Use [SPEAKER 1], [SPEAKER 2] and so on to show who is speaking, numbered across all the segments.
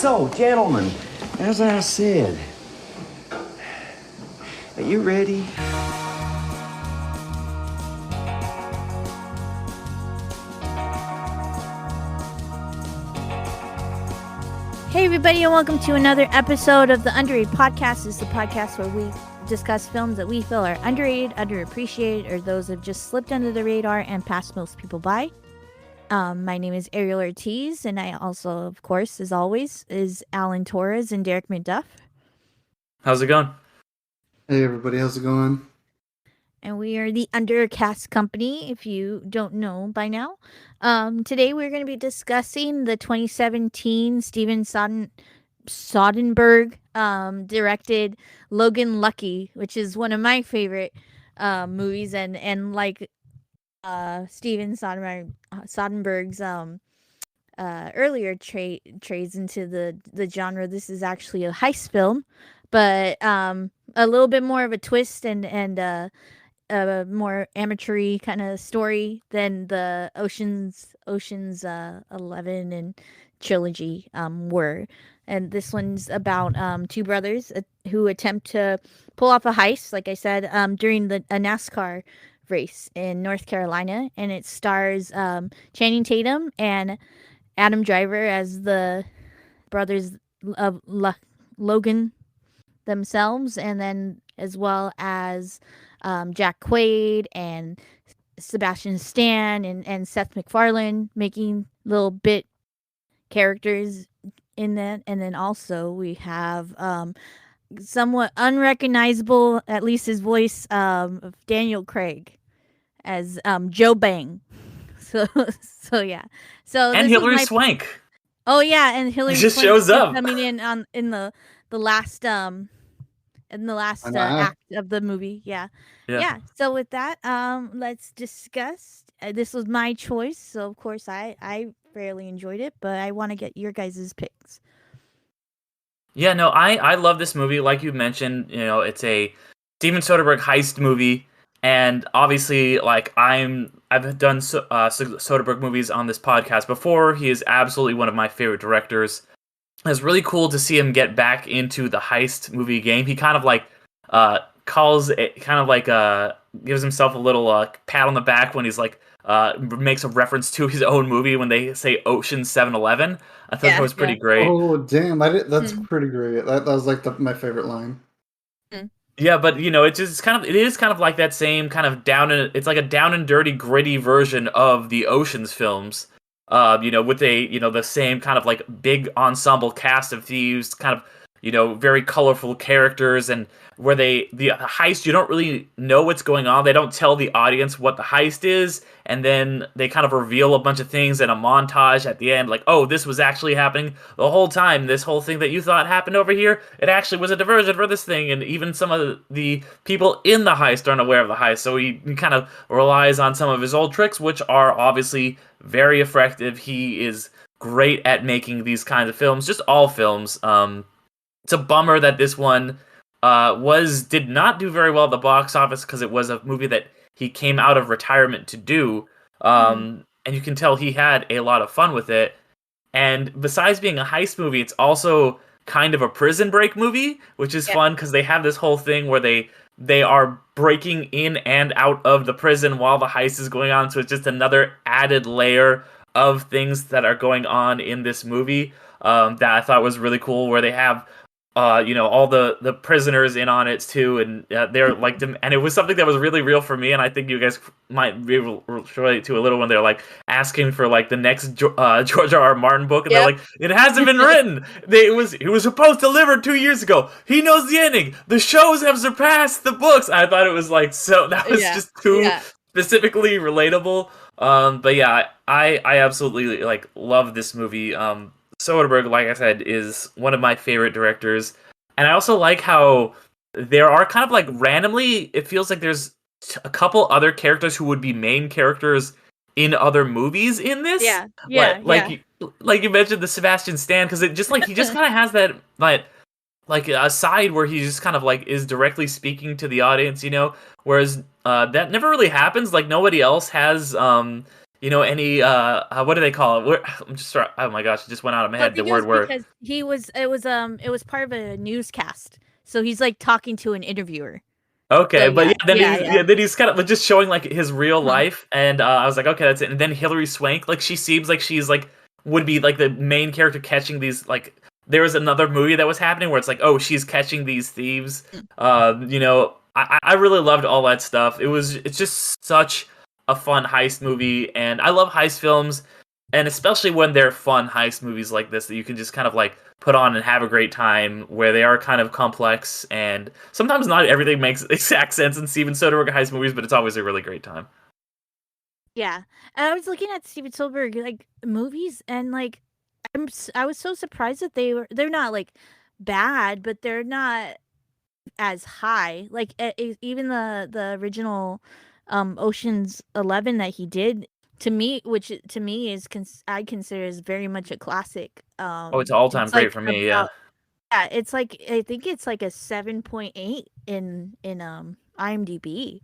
[SPEAKER 1] So, gentlemen, as I said, are you ready?
[SPEAKER 2] Hey everybody, and welcome to another episode of the Underrated Podcast. This is the podcast where we discuss films that we feel are underrated, underappreciated, or those that have just slipped under the radar and passed most people by. My name is Ariel Ortiz, and I also, of course, as always, is Alan Torres and Derek McDuff.
[SPEAKER 3] How's it going?
[SPEAKER 4] Hey everybody, how's it going?
[SPEAKER 2] And we are the Undercast Company, if you don't know by now. Today we're going to be discussing the 2017 Steven Soderbergh directed Logan Lucky, which is one of my favorite movies, and like Steven Soderbergh's earlier trades into the genre. This is actually a heist film, but a little bit more of a twist and a more amateur-y kind of story than the Ocean's 11 and trilogy were. And this one's about two brothers who attempt to pull off a heist, like I said, during a NASCAR race in North Carolina, and it stars Channing Tatum and Adam Driver as the brothers of Logan themselves, and then as well as Jack Quaid and Sebastian Stan and Seth MacFarlane making little bit characters in that. And then also we have somewhat unrecognizable, at least his voice, of Daniel Craig as Joe Bang. So yeah. So
[SPEAKER 3] and Hilary Swank.
[SPEAKER 2] Oh yeah, and Hilary
[SPEAKER 3] just
[SPEAKER 2] Swank
[SPEAKER 3] shows up
[SPEAKER 2] coming in the last act of the movie. Yeah. So with that, let's discuss. This was my choice, so of course I fairly enjoyed it, but I want to get your guys' picks.
[SPEAKER 3] Yeah, no, I love this movie. Like you mentioned, you know, it's a Steven Soderbergh heist movie, and obviously, like I've done Soderbergh movies on this podcast before. He is absolutely one of my favorite directors. It's really cool to see him get back into the heist movie game. He kind of like gives himself a little pat on the back when he's like makes a reference to his own movie when they say Ocean 7-Eleven. I thought that was pretty great.
[SPEAKER 4] Oh damn! That's pretty great. That was like my favorite line.
[SPEAKER 3] Yeah, but you know, it is kind of like that same kind of it's like a down and dirty, gritty version of the Ocean's films. You know, with the same kind of like big ensemble cast of thieves, kind of, you know, very colorful characters, and where the heist, you don't really know what's going on. They don't tell the audience what the heist is, and then they kind of reveal a bunch of things in a montage at the end, like, oh, this was actually happening the whole time. This whole thing that you thought happened over here, it actually was a diversion for this thing, and even some of the people in the heist aren't aware of the heist, so he kind of relies on some of his old tricks, which are obviously very effective. He is great at making these kinds of films, just all films. It's a bummer that this one did not do very well at the box office, because it was a movie that he came out of retirement to do. And you can tell he had a lot of fun with it. And besides being a heist movie, it's also kind of a prison break movie, which is fun because they have this whole thing where they are breaking in and out of the prison while the heist is going on. So it's just another added layer of things that are going on in this movie that I thought was really cool, where they have you know, all the prisoners in on it too, and they're like them, and it was something that was really real for me, and I think you guys might be able to relate to a little when they're like asking for like the next George R.R. Martin book, and they're like, it hasn't been written. It was supposed to deliver 2 years ago. He knows the ending. The shows have surpassed the books. I thought it was like, so that was just too specifically relatable. But yeah, I absolutely like love this movie. Soderbergh, like I said, is one of my favorite directors. And I also like how there are kind of like randomly, it feels like there's a couple other characters who would be main characters in other movies in this. Like you mentioned the Sebastian Stan, because it just like he just kind of has that like a side where he just kind of like is directly speaking to the audience, you know, whereas that never really happens. Like nobody else has any what do they call it? I'm just sorry. Oh my gosh, it just went out of my
[SPEAKER 2] Well, I
[SPEAKER 3] head. The
[SPEAKER 2] think it was
[SPEAKER 3] word where.
[SPEAKER 2] because it was part of a newscast. So he's like talking to an interviewer.
[SPEAKER 3] Okay,
[SPEAKER 2] So
[SPEAKER 3] but
[SPEAKER 2] yeah,
[SPEAKER 3] then
[SPEAKER 2] yeah.
[SPEAKER 3] then he's kind of just showing like his real
[SPEAKER 2] Huh.
[SPEAKER 3] life, and I was like, okay, that's it. And then Hilary Swank, like she seems like she's like would be like the main character catching these like. There was another movie that was happening where it's like, oh, she's catching these thieves. I really loved all that stuff. It's just such a fun heist movie, and I love heist films, and especially when they're fun heist movies like this that you can just kind of like put on and have a great time, where they are kind of complex and sometimes not everything makes exact sense in Steven Soderbergh heist movies, but it's always a really great time.
[SPEAKER 2] Yeah. And I was looking at Steven Spielberg like movies, and like I was so surprised that they're not like bad, but they're not as high. Like even the original Ocean's 11 that he did, to me is I consider is very much a classic.
[SPEAKER 3] Oh, it's all time
[SPEAKER 2] It's
[SPEAKER 3] great
[SPEAKER 2] like
[SPEAKER 3] for me. Yeah.
[SPEAKER 2] yeah, it's like I think it's like a 7.8 in IMDb.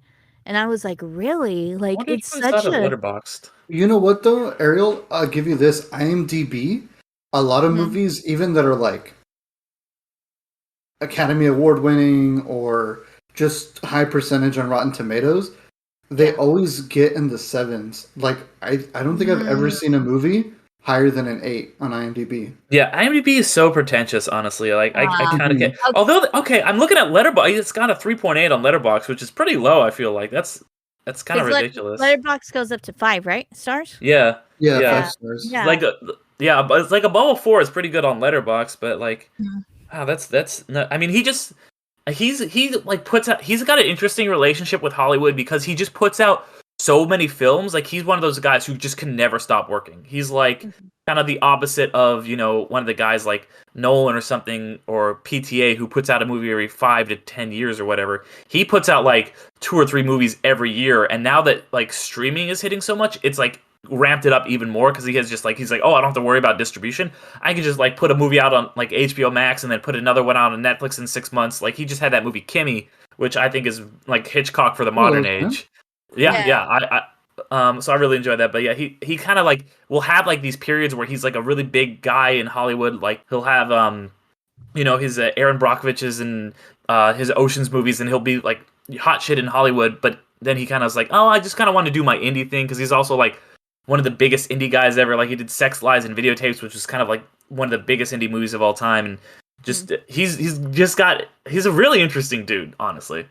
[SPEAKER 2] And I was like, really?
[SPEAKER 3] I
[SPEAKER 2] Like
[SPEAKER 3] wonder if
[SPEAKER 2] it's
[SPEAKER 3] it's out
[SPEAKER 2] such
[SPEAKER 3] of
[SPEAKER 2] a
[SPEAKER 3] Letterboxd.
[SPEAKER 4] You know what though, Ariel? I'll give you this. IMDb, a lot of
[SPEAKER 2] Mhm.
[SPEAKER 4] movies, even that are like Academy Award winning or just high percentage on Rotten Tomatoes, they always get in the sevens. Like I don't think I've ever seen a movie higher than an 8 on IMDb.
[SPEAKER 3] Yeah, IMDb is so pretentious, honestly. Like, I kind of
[SPEAKER 4] Mhm.
[SPEAKER 3] get. Although, okay, I'm looking at Letterboxd. It's got a 3.8 on Letterboxd, which is pretty low. I feel like that's kind of
[SPEAKER 2] because
[SPEAKER 3] ridiculous.
[SPEAKER 2] Letterbox goes up to 5, right? Stars?
[SPEAKER 3] Yeah,
[SPEAKER 4] Yeah,
[SPEAKER 3] yeah.
[SPEAKER 4] 5 stars.
[SPEAKER 2] Yeah.
[SPEAKER 3] Like, but it's like above a 4 is pretty good on Letterboxd. But like,
[SPEAKER 2] Mhm.
[SPEAKER 3] wow, that's. Not, I mean, he like puts out. He's got an interesting relationship with Hollywood because he just puts out so many films. Like he's one of those guys who just can never stop working. He's like kind of the opposite of one of the guys like Nolan or something or PTA who puts out a movie every 5 to 10 years or whatever. He puts out like 2 or 3 movies every year, and now that like streaming is hitting so much, it's like ramped it up even more because he's like, oh, I don't have to worry about distribution. I can just like put a movie out on like HBO Max and then put another one out on Netflix in 6 months. Like he just had that movie Kimmy, which I think is like Hitchcock for the modern age. Yeah. So I really enjoyed that. But yeah, he kind of like will have like these periods where he's like a really big guy in Hollywood. Like he'll have his Aaron Brockovich's and his Ocean's movies, and he'll be like hot shit in Hollywood. But then he kind of is like, oh, I just kind of want to do my indie thing because he's also like one of the biggest indie guys ever. Like he did Sex, Lies, and Videotapes, which was kind of like one of the biggest indie movies of all time. And just he's a really interesting dude, honestly.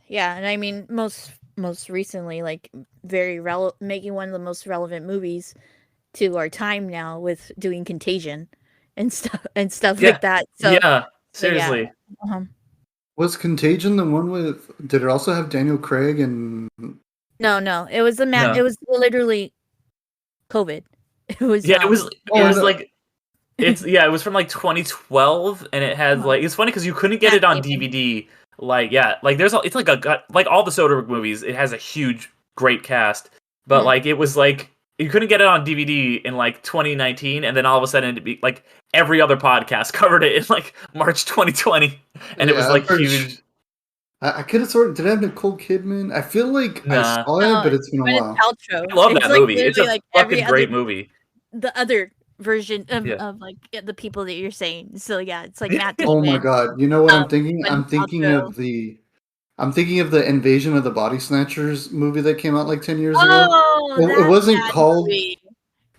[SPEAKER 2] Yeah, and I mean most recently, like making one of the most relevant movies to our time now with doing Contagion and stuff like that. So
[SPEAKER 3] yeah, seriously.
[SPEAKER 4] Was Contagion the one with? Did it also have Daniel Craig and?
[SPEAKER 2] No, it was
[SPEAKER 3] No.
[SPEAKER 2] It was literally COVID. It was
[SPEAKER 3] it was from like 2012, and it had like it's funny because you couldn't get it on DVD. It's like all the Soderbergh movies. It has a huge, great cast, but like it was like you couldn't get it on DVD in like 2019, and then all of a sudden it'd be like every other podcast covered it in like March 2020, and it was like huge.
[SPEAKER 4] I could have did it have Nicole Kidman? I feel like I saw it, but it's been a while.
[SPEAKER 2] Paltrow.
[SPEAKER 3] I love that movie. It's a
[SPEAKER 2] like
[SPEAKER 3] fucking great movie.
[SPEAKER 2] The other version of like the people that you're saying. So yeah, it's like Matt.
[SPEAKER 4] Oh my god! You know what I'm thinking? I'm thinking
[SPEAKER 2] Paltrow.
[SPEAKER 4] of the Invasion of the Body Snatchers movie that came out like 10 years ago.
[SPEAKER 2] Oh,
[SPEAKER 4] It wasn't called.
[SPEAKER 2] Movie.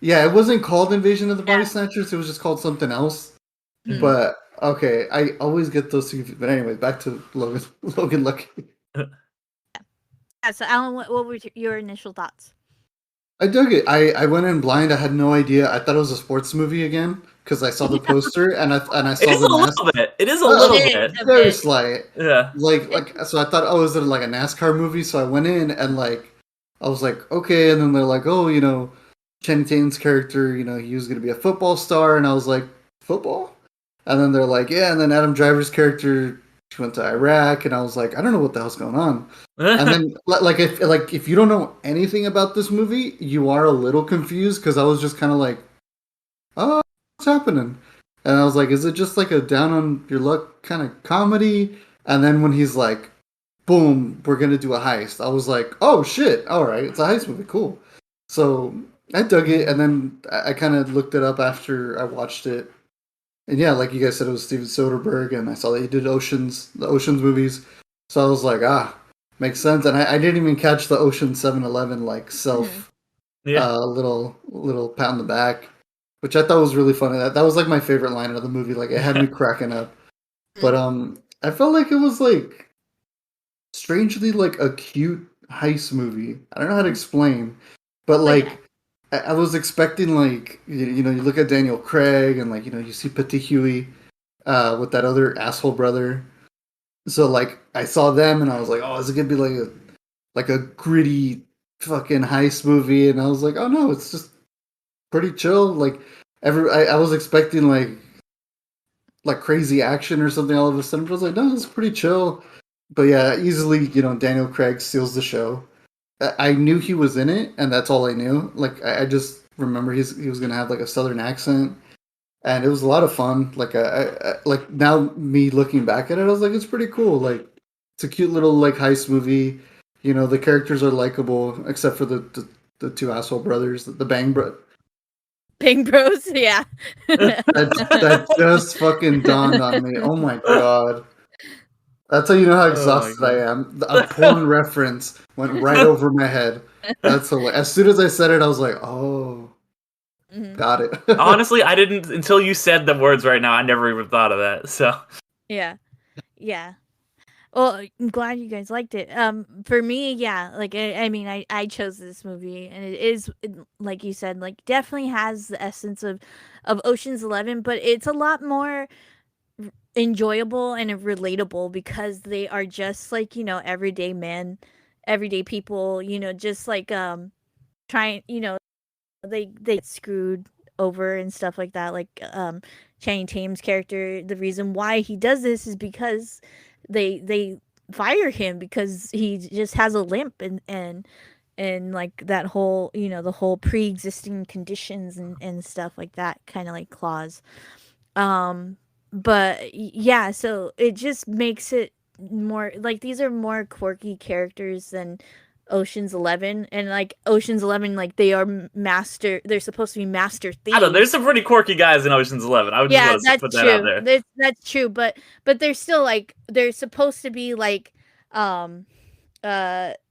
[SPEAKER 4] Yeah, it wasn't called Invasion of the Body Snatchers. It was just called something else. But okay, I always get those two. But anyway, back to Logan Lucky.
[SPEAKER 2] Yeah. So Alan, what were your initial thoughts?
[SPEAKER 4] I dug it. I went in blind. I had no idea. I thought it was a sports movie again because I saw the poster and I saw
[SPEAKER 3] the
[SPEAKER 4] little
[SPEAKER 3] bit. It is a little bit.
[SPEAKER 4] Very slight.
[SPEAKER 3] Yeah.
[SPEAKER 4] So I thought, oh, is it like a NASCAR movie? So I went in and like I was like, okay, and then they're like, oh, Channing Tatum's character, he was gonna be a football star, and I was like, football? And then they're like, yeah, and then Adam Driver's character, she went to Iraq, and I was like, I don't know what the hell's going on. And then if you don't know anything about this movie, you are a little confused because I was just kind of like, oh, what's happening? And I was like, is it just like a down on your luck kind of comedy? And then when he's like, boom, we're gonna do a heist, I was like, oh shit, all right, it's a heist movie, cool. So I dug it, and then I kind of looked it up after I watched it. And yeah, like you guys said, it was Steven Soderbergh, and I saw that he did the Ocean's movies. So I was like, makes sense. And I didn't even catch the Ocean 7-Eleven like self
[SPEAKER 3] Yeah.
[SPEAKER 4] little pat on the back, which I thought was really funny. That was like my favorite line of the movie. Like it had me cracking up. But I felt like it was like strangely like a cute heist movie. I don't know how to explain, but like I was expecting like you know you look at Daniel Craig and like you know you see Petit Huey with that other asshole brother. So like I saw them and I was like, oh, is it gonna be like a gritty fucking heist movie? And I was like, oh no, it's just pretty chill. Like I was expecting like crazy action or something all of a sudden, but I was like, no, it's pretty chill. But yeah, easily, you know, Daniel Craig steals the show. I knew he was in it, and that's all I knew. Like I just remember he was gonna have like a southern accent, and it was a lot of fun. Like like now me looking back at it, I was like, it's pretty cool. Like it's a cute little like heist movie. You know, the characters are likable, except for the two asshole brothers, the
[SPEAKER 2] Bang Bros, yeah.
[SPEAKER 4] that just fucking dawned on me. Oh my god. That's how you know how exhausted I am. A porn reference went right over my head. That's hilarious. As soon as I said it, I was like, "Oh, got it."
[SPEAKER 3] Honestly, I didn't until you said the words right now. I never even thought of that. So
[SPEAKER 2] Yeah. Well, I'm glad you guys liked it. For me, yeah, like I mean, I chose this movie, and like you said, like definitely has the essence of Ocean's 11, but it's a lot more enjoyable and relatable because they are just like everyday men, everyday people. Just like trying. They get screwed over and stuff like that. Like Channing Tatum's character, the reason why he does this is because they fire him because he just has a limp and like that whole the whole pre-existing conditions and stuff like that kind of like clause. But yeah, so it just makes it more like these are more quirky characters than Ocean's 11. And like Ocean's 11, like they're supposed to be master
[SPEAKER 3] I don't know. There's
[SPEAKER 2] thieves.
[SPEAKER 3] some pretty quirky guys in Ocean's 11. I would just
[SPEAKER 2] Yeah,
[SPEAKER 3] want to
[SPEAKER 2] that's
[SPEAKER 3] put that out
[SPEAKER 2] true.
[SPEAKER 3] there.
[SPEAKER 2] That's true, but they're still like they're supposed to be like um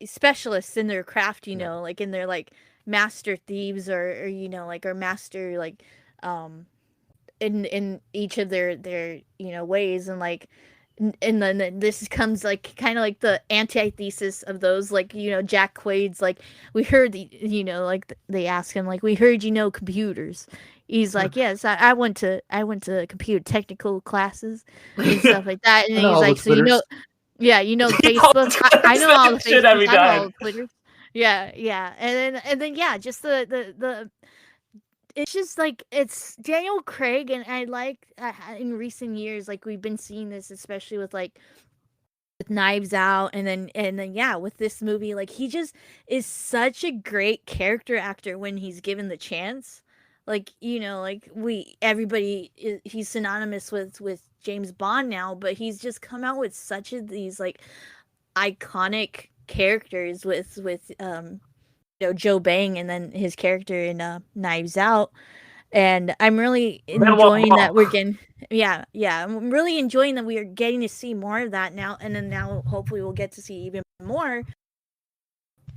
[SPEAKER 2] specialists in their craft, like in their like master thieves or like or master like um in each of their ways. And like and then this comes like kind of like the antithesis of those, like Jack Quaid's like, we heard like they ask him like, we heard computers. He's like, yes, I went to computer technical classes and stuff like that. And
[SPEAKER 4] I
[SPEAKER 2] then
[SPEAKER 4] know
[SPEAKER 2] he's
[SPEAKER 4] all the
[SPEAKER 2] like, so
[SPEAKER 4] Twitters.
[SPEAKER 2] yeah, Facebook. I know all the
[SPEAKER 3] Shit at
[SPEAKER 2] Facebook.
[SPEAKER 3] me,
[SPEAKER 2] I know
[SPEAKER 3] dog.
[SPEAKER 2] all the Twitter. Yeah, and then yeah, just the it's just like it's Daniel Craig. And I like in recent years, like we've been seeing this, especially with like with Knives Out, and then yeah, with this movie, like he just is such a great character actor when he's given the chance. Like like he's synonymous with James Bond now, but he's just come out with such these like iconic characters with Joe Bang, and then his character in Knives Out. And I'm really
[SPEAKER 3] Benoit
[SPEAKER 2] enjoying that we're
[SPEAKER 3] Blanc.
[SPEAKER 2] getting, yeah, I'm really enjoying that we are getting to see more of that now, and then now hopefully we'll get to see even more.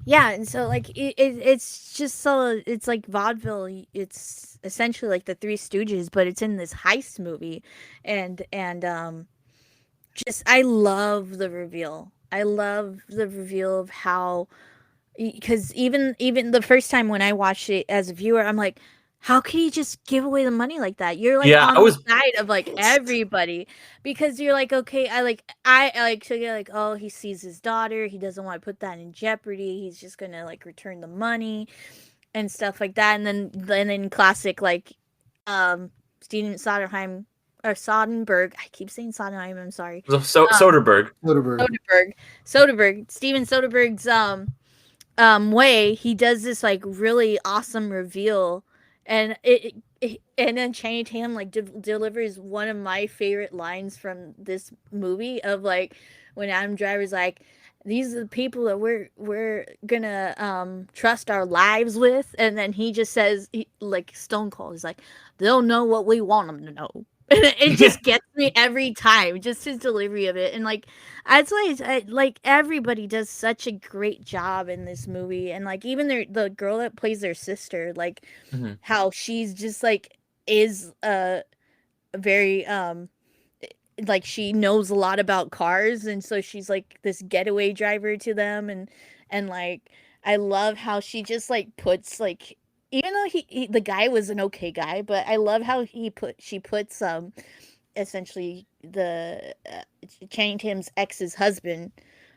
[SPEAKER 2] Yeah, and so like it's just so it's like vaudeville. It's essentially like the Three Stooges, but it's in this heist movie, and just I love the reveal. I love the reveal of how, because even the first time when I watched it as a viewer, I'm like, how can you just give away the money like that? You're like
[SPEAKER 3] Yeah, I
[SPEAKER 2] on the
[SPEAKER 3] was
[SPEAKER 2] side of like
[SPEAKER 3] pissed.
[SPEAKER 2] everybody, because you're like, okay, I like, so you're like, oh, he sees his daughter, he doesn't want to put that in jeopardy, he's just gonna like return the money and stuff like that. And then classic like Steven Soderheim or Soderbergh, I keep saying Soderheim, I'm sorry.
[SPEAKER 3] Soderbergh.
[SPEAKER 4] Soderbergh.
[SPEAKER 2] Soderbergh, Steven Soderbergh's way, he does this like really awesome reveal, and and then Channing Tatum like delivers one of my favorite lines from this movie of like when Adam Driver's like, these are the people that we're gonna trust our lives with. And then he just says, like Stone Cold is like, they'll know what we want them to know. And it just gets me every time, just his delivery of it. And like, that's why like everybody does such a great job in this movie. And like even the girl that plays their sister, like
[SPEAKER 3] Mhm.
[SPEAKER 2] how she's just like is very like she knows a lot about cars, and so she's like this getaway driver to them. And like I love how she just like puts like, even though the guy was an okay guy, but I love how she puts essentially the Channing Tatum's ex's husband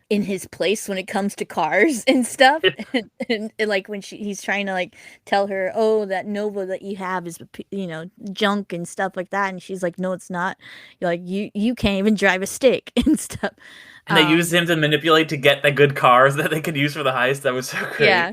[SPEAKER 2] in his place when it comes to cars and stuff. And like when he's trying to like tell her, oh, that Nova that you have is, you know, junk and stuff like that, and she's like, no, it's not. You're like, you can't even drive a stick and stuff.
[SPEAKER 3] And they used him to manipulate to get the good cars that they could use for the heist. That was so great.
[SPEAKER 2] Yeah,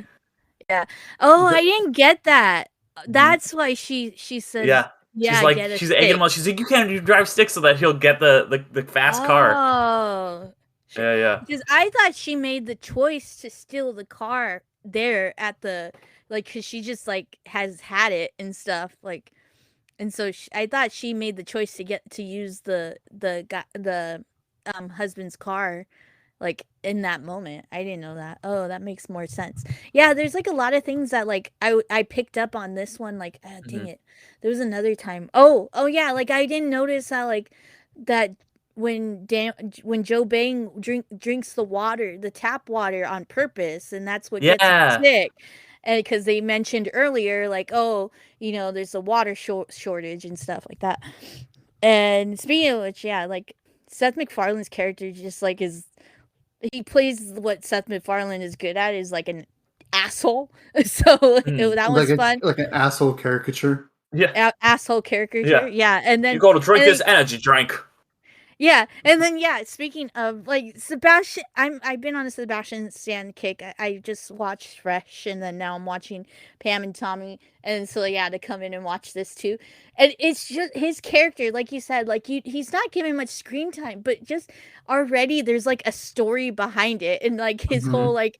[SPEAKER 2] yeah. Oh,
[SPEAKER 3] The-
[SPEAKER 2] I didn't get that.
[SPEAKER 3] Mhm.
[SPEAKER 2] That's why she says,
[SPEAKER 3] Yeah.
[SPEAKER 2] yeah,
[SPEAKER 3] She's like,
[SPEAKER 2] get a
[SPEAKER 3] she's egging
[SPEAKER 2] stick.
[SPEAKER 3] him on. She's like, you can't even drive sticks so that he'll get the fast car.
[SPEAKER 2] Oh.
[SPEAKER 3] Yeah.
[SPEAKER 2] Because I thought she made the choice to steal the car there at the, like, because she just like has had it and stuff, like, and so I thought she made the choice to get to use the husband's car, like in that moment. I didn't know that. Oh, that makes more sense. Yeah, there's like a lot of things that like I picked up on this one. Like, ah, dang
[SPEAKER 3] Mhm.
[SPEAKER 2] it, there was another time. Oh yeah, like I didn't notice how like that when Joe Bang drinks the water, the tap water on purpose, and that's what gets him
[SPEAKER 3] Yeah.
[SPEAKER 2] sick. And because they mentioned earlier, like, oh, you know, there's a water shortage and stuff like that. And speaking of which, yeah, like Seth MacFarlane's character just like he plays what Seth MacFarlane is good at, is like an asshole. So that was fun.
[SPEAKER 4] Like an asshole caricature.
[SPEAKER 3] Yeah.
[SPEAKER 2] Asshole caricature,
[SPEAKER 3] Yeah.
[SPEAKER 2] yeah. And
[SPEAKER 3] You
[SPEAKER 2] then
[SPEAKER 3] gotta drink
[SPEAKER 2] and
[SPEAKER 3] this energy drink.
[SPEAKER 2] yeah, and then yeah, speaking of like Sebastian, I've been on a Sebastian Stan kick. I just watched Fresh, and then now I'm watching Pam and Tommy, and so yeah, to come in and watch this too, and it's just his character, like you said, like he's not given much screen time, but just already there's like a story behind it, and like his
[SPEAKER 4] Mhm.
[SPEAKER 2] whole like,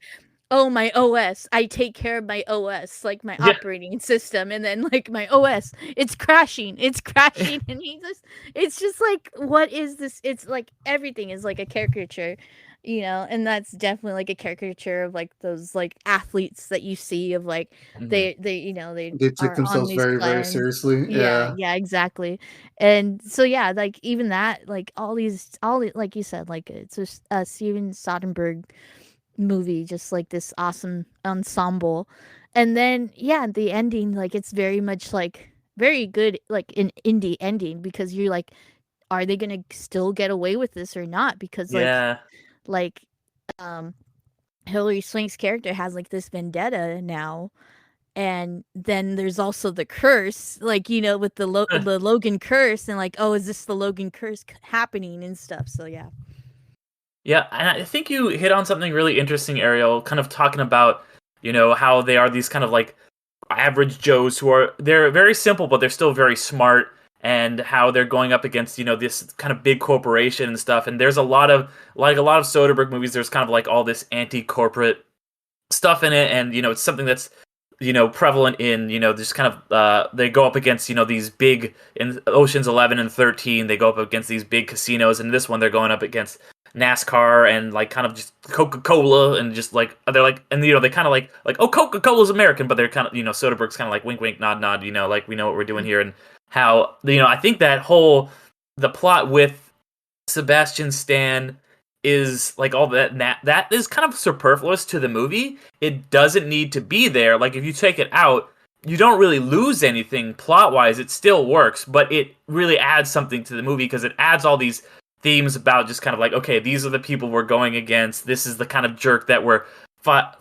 [SPEAKER 2] oh, my OS, I take care of my OS, like my
[SPEAKER 3] Yeah.
[SPEAKER 2] operating system, and then like my OS, it's crashing, and he just, it's just like, what is this? It's like everything is like a caricature, you know, and that's definitely like a caricature of like those like athletes that you see of like
[SPEAKER 3] Mhm.
[SPEAKER 2] they you know they
[SPEAKER 4] They take
[SPEAKER 2] are on
[SPEAKER 4] themselves
[SPEAKER 2] these
[SPEAKER 4] very, very
[SPEAKER 2] plans.
[SPEAKER 4] seriously.
[SPEAKER 2] Yeah,
[SPEAKER 4] Yeah.
[SPEAKER 2] yeah, exactly. And so yeah, like even that, like like you said, like it's just a Steven Soderbergh movie, just like this awesome ensemble. And then yeah, the ending, like it's very much like very good, like an indie ending, because you're like, are they gonna still get away with this or not? Because
[SPEAKER 3] Yeah.
[SPEAKER 2] like um Hilary Swank's character has like this vendetta now, and then there's also the curse, like, you know, with the Logan curse, and like, oh, is this the Logan curse happening and stuff? So yeah.
[SPEAKER 3] Yeah, and I think you hit on something really interesting, Ariel, kind of talking about, how they are these kind of like average Joes they're very simple, but they're still very smart, and how they're going up against, this kind of big corporation and stuff. And there's a lot of Soderbergh movies, there's kind of like all this anti-corporate stuff in it, and it's something that's prevalent in just kind of they go up against these big, in Ocean's 11 and 13, they go up against these big casinos, and this one they're going up against NASCAR and like kind of just Coca-Cola, and just like they're like, and they kind of like oh, Coca-Cola's American, but they're kind of Soderbergh's kind of like wink wink nod nod, like we know what we're doing here. And how I think the plot with Sebastian Stan is like all that is kind of superfluous to the movie. It doesn't need to be there. Like if you take it out, you don't really lose anything plot wise. It still works, but it really adds something to the movie, because it adds all these themes about just kind of like, okay, these are the people we're going against. This is the kind of jerk that we're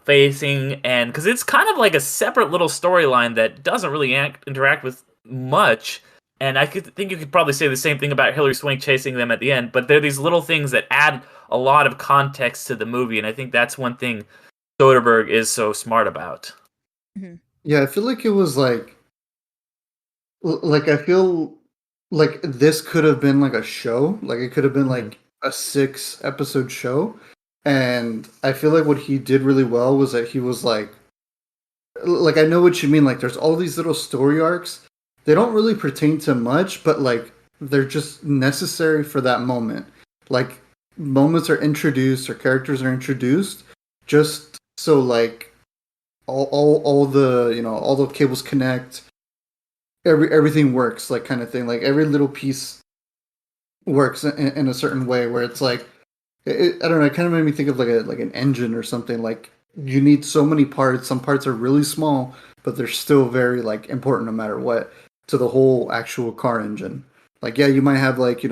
[SPEAKER 3] facing, and because it's kind of like a separate little storyline that doesn't really interact with much. And I think you could probably say the same thing about Hilary Swank chasing them at the end, but they're these little things that add a lot of context to the movie, and I think that's one thing Soderbergh is so smart about.
[SPEAKER 2] Mm-hmm.
[SPEAKER 4] Yeah, I feel like it was like I feel like this could have been like a show. Like it could have been like a 6-episode show. And I feel like what he did really well was that he was like I know what you mean. Like there's all these little story arcs. They don't really pertain to much, but like they're just necessary for that moment. Like moments are introduced or characters are introduced just so like all the all the cables connect. Everything works like kind of thing. Like every little piece works in a certain way where it's like I don't know. It kind of made me think of like an engine or something. Like you need so many parts. Some parts are really small, but they're still very like important no matter what to the whole actual car engine. Like yeah, you might have like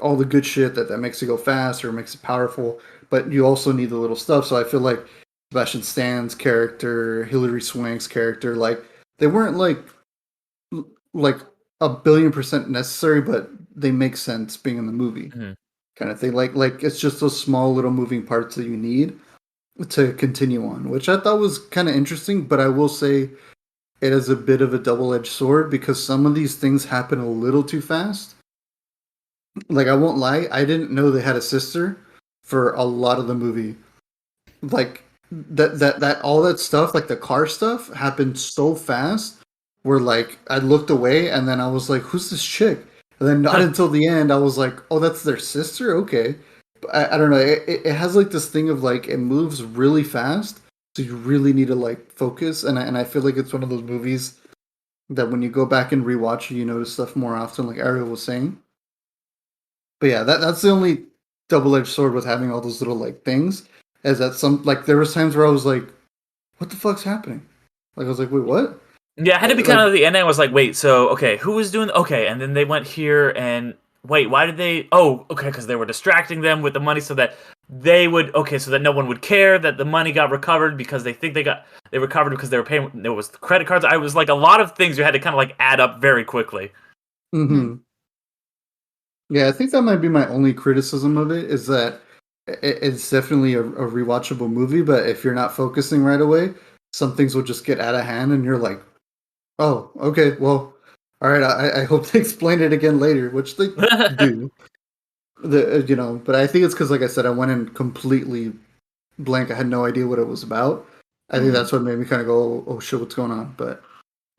[SPEAKER 4] all the good shit that makes it go fast or makes it powerful, but you also need the little stuff. So I feel like Sebastian Stan's character, Hilary Swank's character, like they weren't like a billion% necessary, but they make sense being in the movie.
[SPEAKER 3] Mhm.
[SPEAKER 4] Kind of thing. Like it's just those small little moving parts that you need to continue on, which I thought was kind of interesting. But I will say it is a bit of a double-edged sword because some of these things happen a little too fast. Like I won't lie, I didn't know they had a sister for a lot of the movie. Like that all that stuff, like the car stuff, happened so fast. Where like I looked away and then I was like, "Who's this chick?" And then not until the end, I was like, "Oh, that's their sister." Okay, but I don't know. It has like this thing of like it moves really fast, so you really need to like focus. And I feel like it's one of those movies that when you go back and rewatch it, you notice stuff more often, like Ariel was saying. But yeah, that's the only double-edged sword with having all those little like things. Is that some like there was times where I was like, "What the fuck's happening?" Like I was like, "Wait, what?"
[SPEAKER 3] Yeah, it had to be
[SPEAKER 4] Like
[SPEAKER 3] kind of the ending. I was like, wait, so okay, who was doing? Okay, and then they went here, and wait, why did they? Oh, okay, because they were distracting them with the money, so that they would. Okay, so that no one would care that the money got recovered because they think they recovered because they were paying. There was credit cards. I was like a lot of things you had to kind of like add up very quickly.
[SPEAKER 4] Mm-hmm. Yeah, I think that might be my only criticism of it is that it's definitely a rewatchable movie, but if you're not focusing right away, some things will just get out of hand, and you're like, "Oh, okay, well, all right." I hope they explain it again later, which they do. But I think it's because, like I said, I went in completely blank. I had no idea what it was about. I think that's what made me kind of go, "Oh shit, what's going on?" But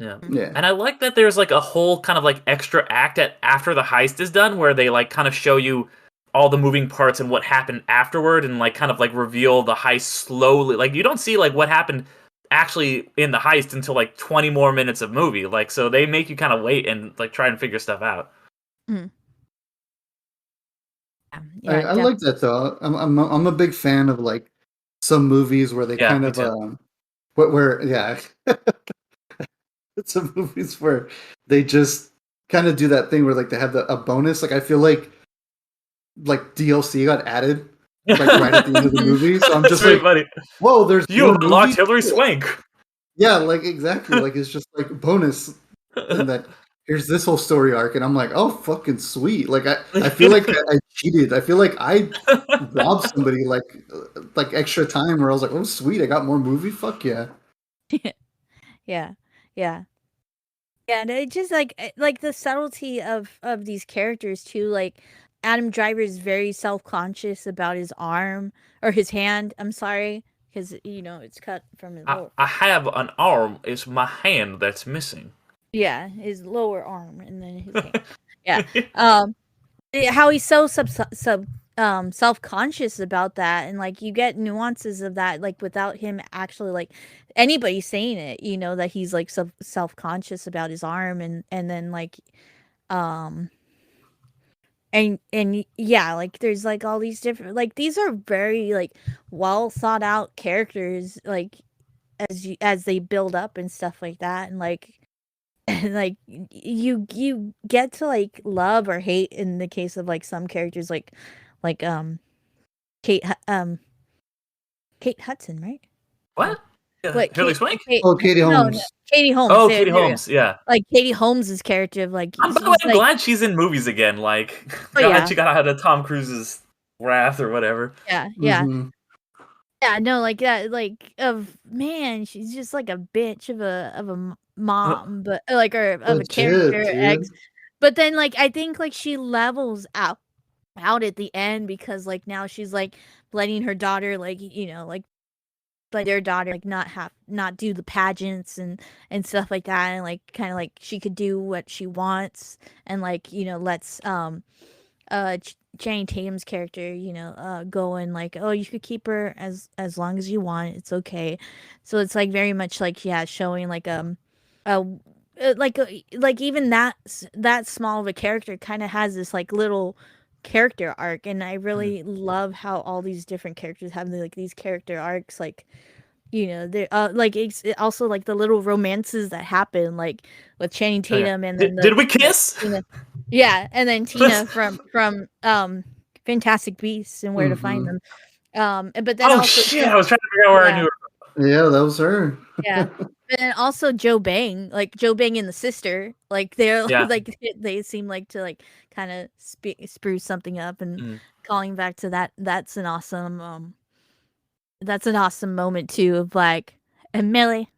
[SPEAKER 3] Yeah.
[SPEAKER 4] yeah,
[SPEAKER 3] And I like that there's like a whole kind of like extra act after the heist is done where they like kind of show you all the moving parts and what happened afterward and like kind of like reveal the heist slowly. Like you don't see like what happened actually in the heist until like 20 more minutes of movie. Like so they make you kind of wait and like try and figure stuff out.
[SPEAKER 2] Mhm.
[SPEAKER 4] I,
[SPEAKER 2] Yeah,
[SPEAKER 4] I like that though. I'm a big fan of like some movies where they
[SPEAKER 3] Yeah,
[SPEAKER 4] kind
[SPEAKER 3] me
[SPEAKER 4] of
[SPEAKER 3] too.
[SPEAKER 4] where yeah, some movies where they just kind of do that thing where like they have a bonus. Like I feel like DLC got added like right at the end of the movie, so I'm
[SPEAKER 3] That's
[SPEAKER 4] just
[SPEAKER 3] really
[SPEAKER 4] like,
[SPEAKER 3] funny.
[SPEAKER 4] whoa, there's
[SPEAKER 3] You
[SPEAKER 4] more
[SPEAKER 3] have unlocked
[SPEAKER 4] movie.
[SPEAKER 3] Hilary Swank.
[SPEAKER 4] Yeah, like exactly. Like it's just like bonus, and that here's this whole story arc, and I'm like, oh, fucking sweet. Like I feel like I cheated. I feel like I robbed somebody like extra time, where I was like, oh, sweet, I got more movie. Fuck yeah.
[SPEAKER 2] yeah, yeah. Yeah, and it just like the subtlety of these characters too. Like Adam Driver is very self conscious about his arm or his hand. I'm sorry, because it's cut from his lower.
[SPEAKER 3] I have an arm. It's my hand that's missing.
[SPEAKER 2] Yeah, his lower arm and then his hand. Yeah. How he's so self conscious about that, and like you get nuances of that like without him actually like anybody saying it, that he's like self conscious about his arm, and then like um and yeah, like there's like all these different, like these are very like well thought out characters, like as they build up and stuff like that, and like and like you get to like love or hate in the case of like some characters, like Kate Kate Hudson, right?
[SPEAKER 3] What?
[SPEAKER 2] What
[SPEAKER 3] Hilary Swank?
[SPEAKER 2] Kate
[SPEAKER 4] Oh, Katie
[SPEAKER 2] no,
[SPEAKER 4] Holmes.
[SPEAKER 2] Katie Holmes.
[SPEAKER 3] Oh,
[SPEAKER 2] There,
[SPEAKER 3] Katie
[SPEAKER 2] there we go.
[SPEAKER 3] Holmes. Yeah.
[SPEAKER 2] Like Katie Holmes's character of like
[SPEAKER 3] By the way,
[SPEAKER 2] she's
[SPEAKER 3] I'm
[SPEAKER 2] like,
[SPEAKER 3] glad she's in movies again. Like,
[SPEAKER 2] oh
[SPEAKER 3] glad
[SPEAKER 2] yeah,
[SPEAKER 3] she got out of Tom Cruise's wrath or whatever.
[SPEAKER 2] yeah.
[SPEAKER 4] Mm-hmm.
[SPEAKER 2] Yeah, no, like that, like of man, she's just like a bitch of a mom, but like or of a
[SPEAKER 4] Legit,
[SPEAKER 2] character ex.
[SPEAKER 4] dude.
[SPEAKER 2] But then like I think like she levels out at the end because like now she's like letting her daughter like like their daughter like not do the pageants and stuff like that, and like kind of like she could do what she wants, and like lets Channing Tatum's character go and like, oh, you could keep her as long as you want, it's okay. So it's like very much like, yeah, showing like uh like even that small of a character kind of has this like little character arc, and I really love how all these different characters have like these character arcs, like they're like also like the little romances that happen like with Channing
[SPEAKER 3] Oh, yeah.
[SPEAKER 2] Tatum and then
[SPEAKER 3] Did we kiss?
[SPEAKER 2] yeah, and then Tina from Fantastic Beasts and Where to Find Them. But then
[SPEAKER 3] Oh
[SPEAKER 2] also
[SPEAKER 3] shit! I was trying to figure out where I
[SPEAKER 2] yeah,
[SPEAKER 3] knew her.
[SPEAKER 4] Yeah, that was her.
[SPEAKER 2] yeah. But then also Joe Bang, like Joe Bang and the sister, like they're
[SPEAKER 3] Yeah.
[SPEAKER 2] like they seem like to like kind of spruce something up, and
[SPEAKER 3] Mm.
[SPEAKER 2] calling back to that. That's an awesome moment too of like, and Millie,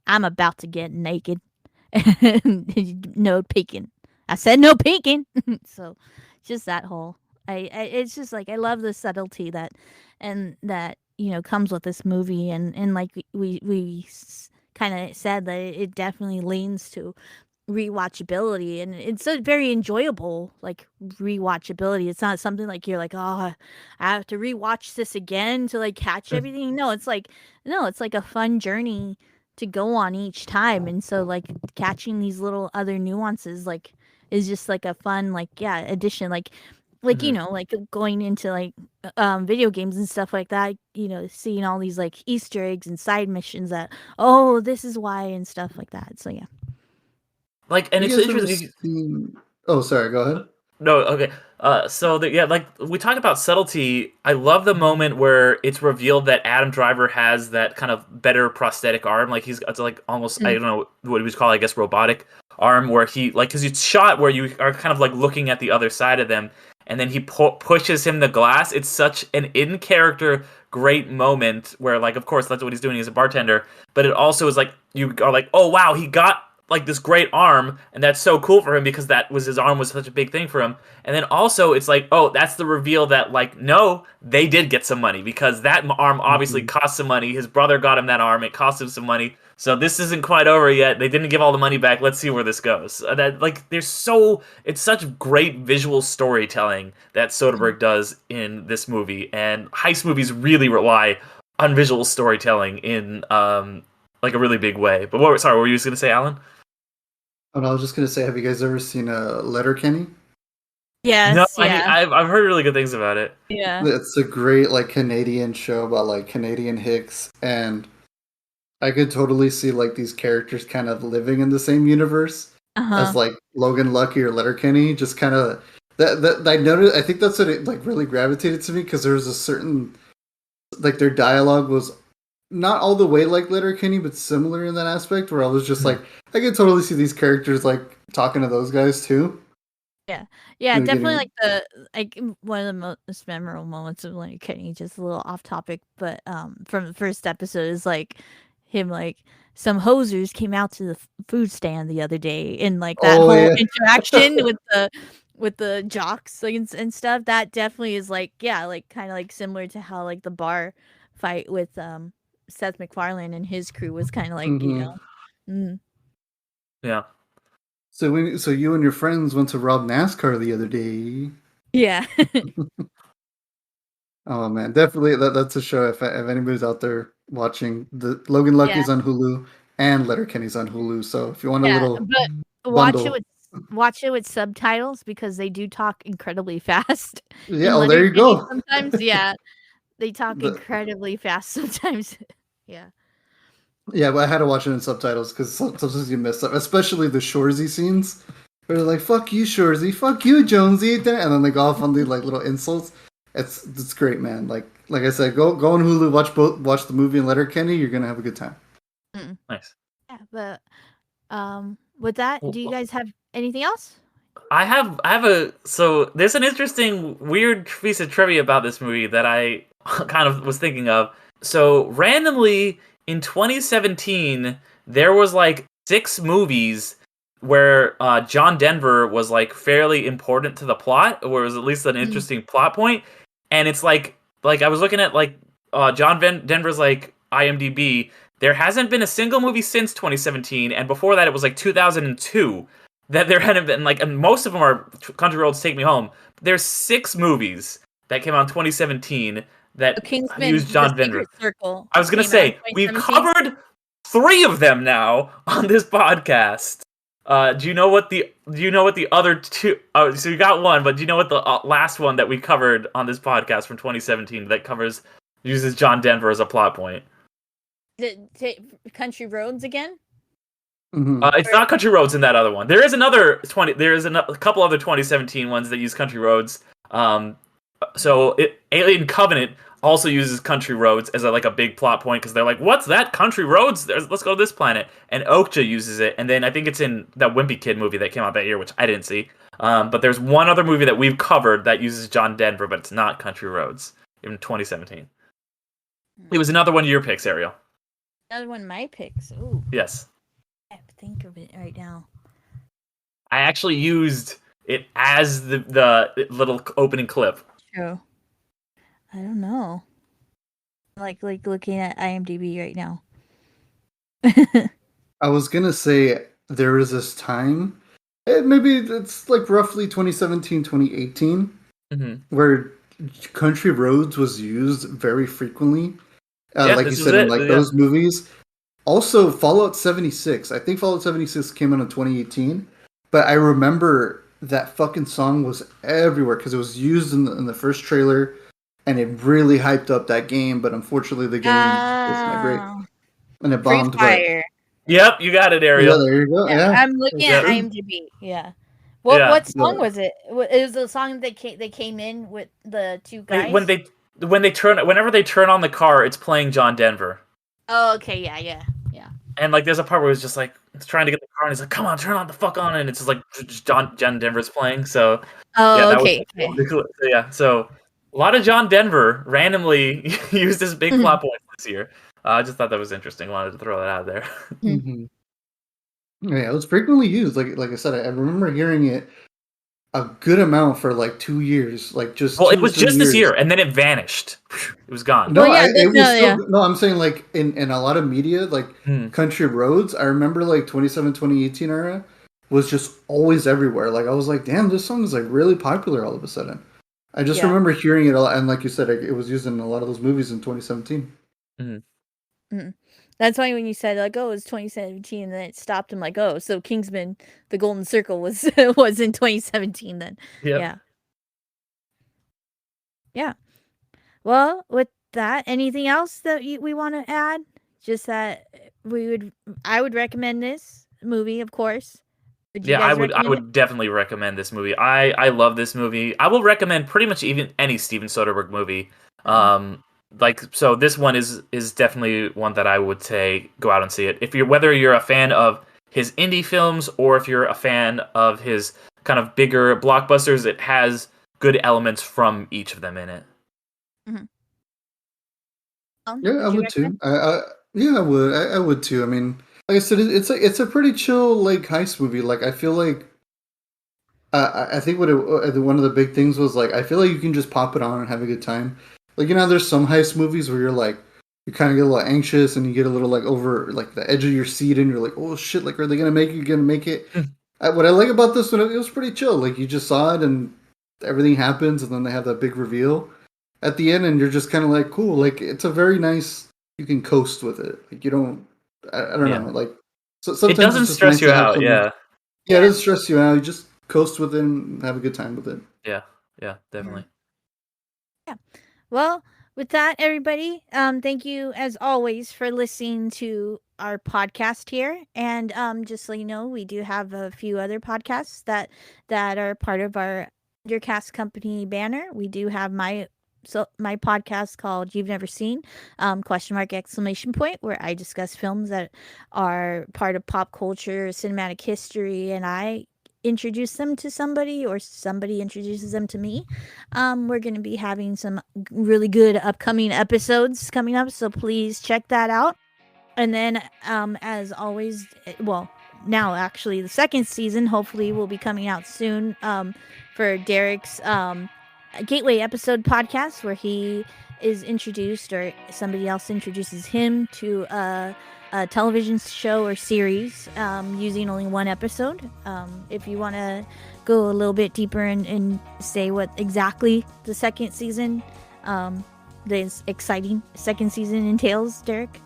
[SPEAKER 2] I'm about to get naked. No peeking. I said no peeking. So just that whole it's just like I love the subtlety that comes with this movie, and like we kind of said that it definitely leans to rewatchability, and it's a very enjoyable like rewatchability. It's not something like you're like, oh, I have to rewatch this again to like catch everything. No, it's like a fun journey to go on each time, and so like catching these little other nuances like is just like a fun like addition, like like going into like video games and stuff like that, seeing all these like Easter eggs and side missions that, oh, this is why, and stuff like that. So yeah.
[SPEAKER 3] Like, and
[SPEAKER 4] You
[SPEAKER 3] it's
[SPEAKER 4] guys ever
[SPEAKER 3] interesting.
[SPEAKER 4] seen... Oh, sorry. Go ahead.
[SPEAKER 3] No, okay. Like we talk about subtlety. I love the moment where it's revealed that Adam Driver has that kind of better prosthetic arm. Like it's like almost I don't know what he was called. I guess robotic arm, where he like because it's shot where you are kind of like looking at the other side of them, and then he pushes him the glass. It's such an in character great moment where like of course that's what he's doing as a bartender, but it also is like you are like, oh wow, he got like this great arm, and that's so cool for him because that was his arm was such a big thing for him. And then also it's like, oh, that's the reveal that like no, they did get some money because that arm obviously cost some money. His brother got him that arm, it cost him some money. So this isn't quite over yet. They didn't give all the money back. Let's see where this goes. That like it's such great visual storytelling that Soderbergh does in this movie, and heist movies really rely on visual storytelling in like a really big way. But what were you just gonna say, Alan?
[SPEAKER 4] And I was just gonna say, have you guys ever seen Letterkenny?
[SPEAKER 2] Yes.
[SPEAKER 3] No,
[SPEAKER 2] Yeah.
[SPEAKER 3] I've heard really good things about it.
[SPEAKER 2] Yeah.
[SPEAKER 4] It's a great like Canadian show about like Canadian hicks, and I could totally see like these characters kind of living in the same universe as like Logan Lucky or Letterkenny. Just kind of that I noticed. I think that's what it like really gravitated to me, because there was a certain like their dialogue was not all the way like Letterkenny, but similar in that aspect, where I was just like, I could totally see these characters like talking to those guys too.
[SPEAKER 2] Yeah, definitely like one of the most memorable moments of like Kenny, just a little off topic, but from the first episode is like him like some hosers came out to the food stand the other day, and like that whole interaction with the jocks like, and stuff, that definitely is like like kind of like similar to how like the bar fight with Seth MacFarlane and his crew was kind of like
[SPEAKER 3] Yeah.
[SPEAKER 4] So you and your friends went to rob NASCAR the other day.
[SPEAKER 2] Yeah.
[SPEAKER 4] Oh man, definitely that's a show. If anybody's out there watching, the Logan Lucky's on Hulu and Letterkenny's on Hulu. So if you want a little
[SPEAKER 2] but
[SPEAKER 4] bundle,
[SPEAKER 2] watch it with subtitles, because they do talk incredibly fast.
[SPEAKER 4] yeah. Oh, there you go.
[SPEAKER 2] Sometimes, they talk incredibly fast sometimes. Yeah.
[SPEAKER 4] Yeah, but I had to watch it in subtitles because sometimes you miss stuff, especially the Shoresy scenes. Where they're like, "Fuck you, Shoresy! Fuck you, Jonesy!" and then they go off on the like little insults. It's great, man. Like I said, go on Hulu, watch the movie and Letterkenny. You're gonna have a good time.
[SPEAKER 3] Nice.
[SPEAKER 2] Yeah, but with that, do you guys have anything else?
[SPEAKER 3] I have so there's an interesting weird piece of trivia about this movie that I kind of was thinking of. So randomly in 2017 there was like 6 movies where John Denver was like fairly important to the plot, or was at least an interesting plot point. And it's like like I was looking at like Denver's like IMDb. There hasn't been a single movie since 2017, and before that it was like 2002 that there hadn't been like, and most of them are Country Roads, Take Me Home. There's 6 movies that came out in 2017 that
[SPEAKER 2] Kingsman,
[SPEAKER 3] used
[SPEAKER 2] The
[SPEAKER 3] John Denver.
[SPEAKER 2] Secret Circle.
[SPEAKER 3] I was gonna
[SPEAKER 2] came out in
[SPEAKER 3] say we've
[SPEAKER 2] 2017.
[SPEAKER 3] covered 3 of them now on this podcast. Do you know what the other 2? Oh, so you got one, but do you know what the last one that we covered on this podcast from 2017 that uses John Denver as a plot point?
[SPEAKER 2] Country Roads again?
[SPEAKER 4] Mm-hmm.
[SPEAKER 3] It's not Country Roads in that other one. There is a couple other 2017 ones that use Country Roads. Alien Covenant also uses Country Roads as a big plot point because they're like, what's that? Country Roads? Let's go to this planet. And Okja uses it, and then I think it's in that Wimpy Kid movie that came out that year, which I didn't see. But there's one other movie that we've covered that uses John Denver, but it's not Country Roads in 2017. It was another one of your picks, Ariel.
[SPEAKER 2] Another one of my picks. Ooh,
[SPEAKER 3] Yes.
[SPEAKER 2] I have to think of it right now.
[SPEAKER 3] I actually used it as the little opening clip.
[SPEAKER 2] True. I don't know. Like looking at IMDb right now.
[SPEAKER 4] I was gonna say there was this time, maybe it's like roughly 2017, 2018, where Country Roads was used very frequently. Like you said, in those movies. Also, Fallout 76. I think Fallout 76 came out in 2018, but I remember that fucking song was everywhere because it was used in the first trailer, and it really hyped up that game. But unfortunately, the game wasn't great, and it bombed.
[SPEAKER 2] Free Fire.
[SPEAKER 3] Yep, you got it, Ariel.
[SPEAKER 4] Yeah, there you go. Yeah.
[SPEAKER 2] I'm looking at IMDb. Yeah. What song was it? It was the song that they came in with the 2 guys.
[SPEAKER 3] Whenever they turn on the car, it's playing John Denver.
[SPEAKER 2] Oh, okay, yeah.
[SPEAKER 3] And like, there's a part where it's just like it's trying to get the car, and he's like, "Come on, turn on the fuck on!" And it's just like John Denver's playing. So,
[SPEAKER 2] okay.
[SPEAKER 3] So a lot of John Denver randomly used as big plot points this year. I just thought that was interesting. Wanted to throw that out there.
[SPEAKER 4] Mm-hmm. Yeah, it was frequently used. Like I said, I remember hearing it a good amount for like 2 years. Like just
[SPEAKER 3] it was just this year, and then it vanished. It was gone.
[SPEAKER 4] No, I'm saying like in a lot of media, like Country Roads. I remember like 2018 era was just always everywhere. Like I was like, damn, this song is like really popular all of a sudden. I just remember hearing it all, and like you said, it was used in a lot of those movies in 2017.
[SPEAKER 2] That's why when you said like, oh, it was 2017, and then it stopped. I'm like, oh, so Kingsman, The Golden Circle was in 2017 then.
[SPEAKER 3] Yep.
[SPEAKER 2] Yeah. Well, with that, anything else that we want to add? Just that I would recommend this movie, of course.
[SPEAKER 3] I would definitely recommend this movie. I love this movie. I will recommend pretty much even any Steven Soderbergh movie. So this one is definitely one that I would say go out and see it. Whether you're a fan of his indie films or if you're a fan of his kind of bigger blockbusters, it has good elements from each of them in it.
[SPEAKER 4] Yeah, I would too. I would. I would too. I mean, like I said, it's a pretty chill like heist movie. Like I feel like I think one of the big things was like I feel like you can just pop it on and have a good time. Like, there's some heist movies where you're like, you kind of get a little anxious and you get a little like over like the edge of your seat and you're like, oh shit, like are they gonna make it? Gonna make it? What I like about this one, it was pretty chill. Like you just saw it and everything happens and then they have that big reveal at the end and you're just kind of like, cool. Like it's a very nice. You can coast with it. Like you don't. I don't know. Like sometimes
[SPEAKER 3] it doesn't stress you out. Yeah,
[SPEAKER 4] it doesn't stress you out. You just coast with it and have a good time with it.
[SPEAKER 3] Yeah, definitely.
[SPEAKER 2] Yeah. Well, with that, everybody, thank you as always for listening to our podcast here. And just so you know, we do have a few other podcasts that are part of our Undercast Company banner. We do have my podcast called You've Never Seen, ! Where I discuss films that are part of pop culture, cinematic history, and I introduce them to somebody or somebody introduces them to me. We're going to be having some really good upcoming episodes coming up, so please check that out. And then as always, well, now actually the second season hopefully will be coming out soon for Derek's Gateway Episode podcast, where he is introduced or somebody else introduces him to a television show or series using only one episode. If you want to go a little bit deeper and say what exactly the second season, this exciting second season entails, Derek?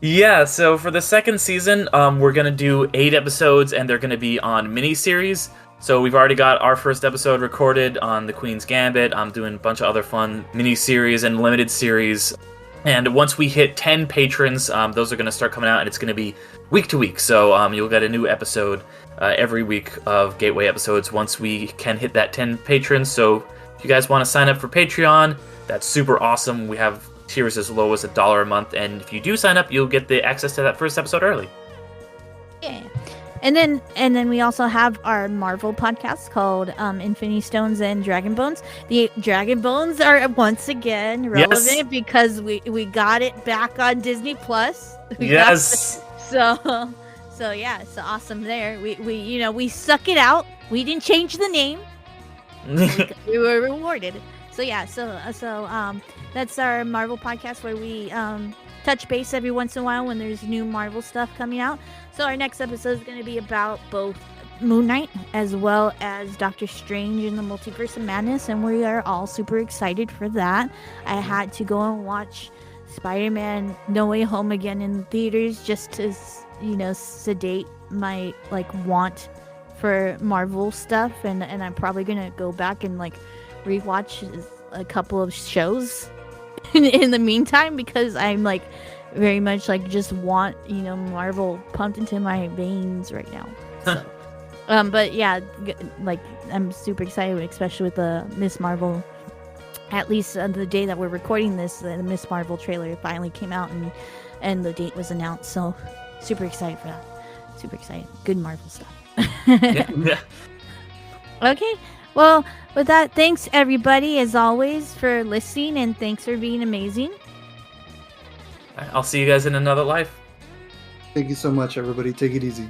[SPEAKER 3] Yeah, so for the second season, we're going to do 8 episodes, and they're going to be on miniseries. So we've already got our first episode recorded on The Queen's Gambit. I'm doing a bunch of other fun miniseries and limited series. And once we hit 10 patrons, those are going to start coming out, and it's going to be week to week. So you'll get a new episode every week of Gateway episodes once we can hit that 10 patrons. So if you guys want to sign up for Patreon, that's super awesome. We have tiers as low as $1 a month, and if you do sign up, you'll get the access to that first episode early.
[SPEAKER 2] Yeah. And then we also have our Marvel podcast called Infinity Stones and Dragon Bones. The Dragon Bones are once again relevant because we got it back on Disney Plus. So yeah, it's awesome there. We suck it out. We didn't change the name. We were rewarded. So yeah, so that's our Marvel podcast where we touch base every once in a while when there's new Marvel stuff coming out. So our next episode is going to be about both Moon Knight as well as Doctor Strange in the Multiverse of Madness, and we are all super excited for that. I had to go and watch Spider-Man No Way Home again in theaters just to, sedate my want for Marvel stuff, and I'm probably going to go back and rewatch a couple of shows in the meantime, because I'm very much just want Marvel pumped into my veins right now. So, but yeah, I'm super excited, especially with the Miss Marvel. At least the day that we're recording this, the Miss Marvel trailer finally came out, and the date was announced. So super excited for that. Super excited. Good Marvel stuff.
[SPEAKER 3] Yeah.
[SPEAKER 2] Okay. Well, with that, thanks everybody as always for listening, and thanks for being amazing.
[SPEAKER 3] I'll see you guys in another life.
[SPEAKER 4] Thank you so much, everybody. Take it easy.